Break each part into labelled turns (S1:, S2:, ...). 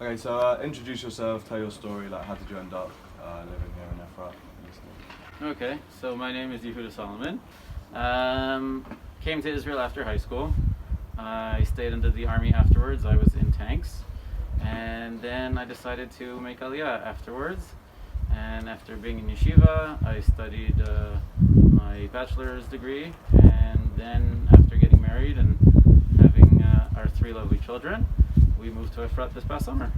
S1: Okay, so introduce yourself, tell your story, like how did you end up living here in Efrat?
S2: Okay, so my name is Yehuda Soloman. Came to Israel after high school. I stayed under the army afterwards. I was in tanks. And then I decided to make Aliyah afterwards. And after being in yeshiva, I studied my bachelor's degree. And then after getting married and having our 3 lovely children, we moved to Efrat this past summer.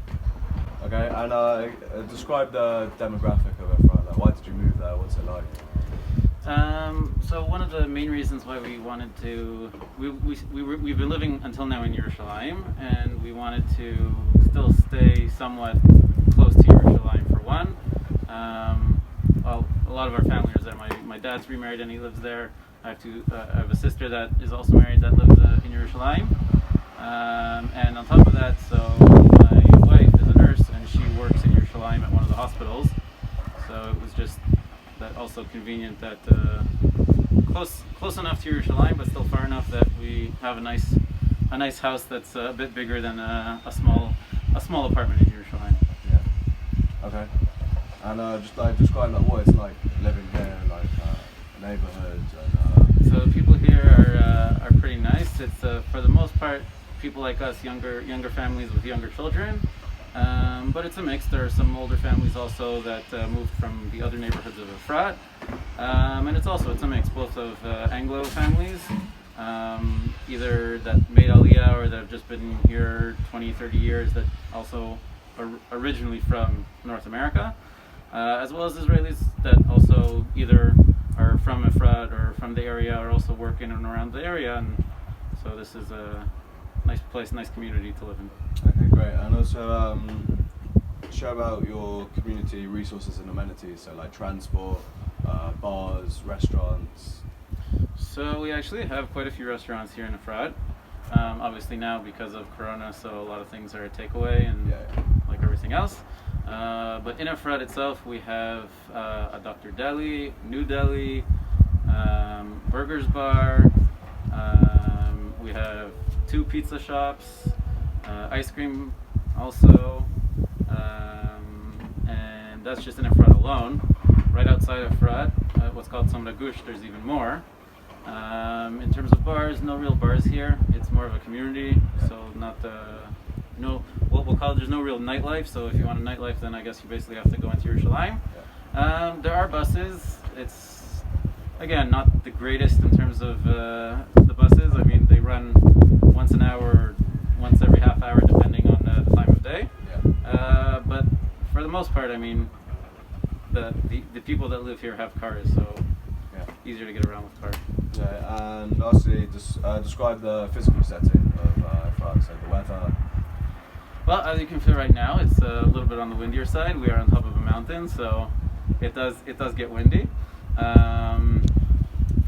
S1: Okay, and describe the demographic of Efrat. Like, why did you move there? What's it like?
S2: So one of the main reasons why we wanted to, we've been living until now in Yerushalayim, and we wanted to still stay somewhat close to Yerushalayim for one. Well, a lot of our family is there. My dad's remarried and he lives there. I have a sister that is also married that lives in Yerushalayim. And on top of that, so my wife is a nurse and she works in Yerushalayim at one of the hospitals. So it was just that also convenient that close enough to Yerushalayim, but still far enough that we have a nice house that's a bit bigger than a small apartment in Yerushalayim.
S1: Yeah. Okay. And just like describe like what it's like living here, like neighborhoods and.
S2: So people here are pretty nice. It's for the most part people like us, younger families with younger children. But it's a mix. There are some older families also that moved from the other neighborhoods of Efrat. And it's a mix both of Anglo families, either that made Aliyah or that have just been here 20, 30 years that also are originally from North America, as well as Israelis that also either are from Efrat or from the area or also work in and around the area. And so this is a nice place, nice community to live in.
S1: Okay, great. And also share about your community resources and amenities, so like transport, bars, restaurants.
S2: So we actually have quite a few restaurants here in Efrat. Obviously now because of Corona, so a lot of things are takeaway and like everything else. But in Efrat itself, we have a Dr. Deli, New Deli, Burgers Bar. We have 2 pizza shops, ice cream also, and that's just in Efrat alone. Right outside of Efrat, what's called Somda Gush, there's even more. In terms of bars, no real bars here. It's more of a community, so not what we'll call there's no real nightlife. So if you want a nightlife, then I guess you basically have to go into Yerushalayim. There are buses. It's again not the greatest in terms of the buses. I mean, they run once an hour or once every half hour depending on the time of day. But for the most part, I mean, the people that live here have cars, so easier to get around with cars.
S1: Yeah, and lastly, just describe the physical setting of Efrat, so the weather.
S2: Well, as you can feel right now, it's a little bit on the windier side. We are on top of a mountain, so it does get windy.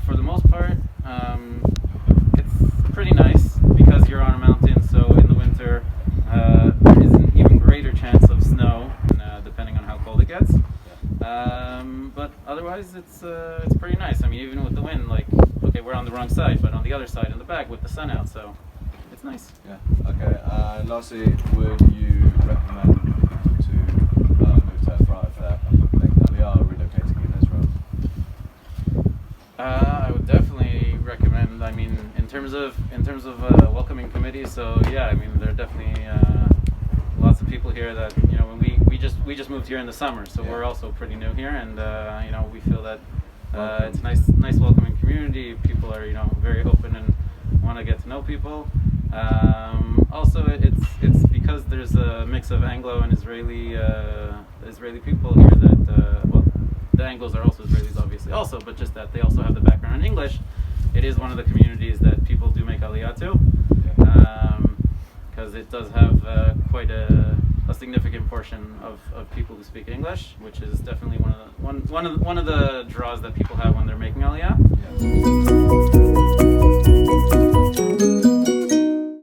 S2: For the most part, it's pretty nice because you're on a mountain. So in the winter, there is an even greater chance of snow, depending on how cold it gets. But otherwise, it's pretty nice. I mean, even with the wind, like okay, we're on the wrong side, but on the other side in the back with the sun out, so it's nice.
S1: Yeah. Okay. And lastly, would you recommend people to move to Efrat for making Aliyah or relocating in Israel?
S2: I would definitely recommend. I mean, in terms of welcoming committees. So yeah, I mean, there are definitely lots of people here that when we just moved here in the summer, so we're also pretty new here, and we feel that it's a nice welcoming community. People are very open and want to get to know people. Also, it's because there's a mix of Anglo and Israeli people here that the Anglos are also Israelis, obviously, also, but just that they also have the background in English. It is one of the communities that people do make Aliyah to, because it does have quite a significant portion of people who speak English, which is definitely one of the draws that people have when they're making Aliyah.
S1: Yeah.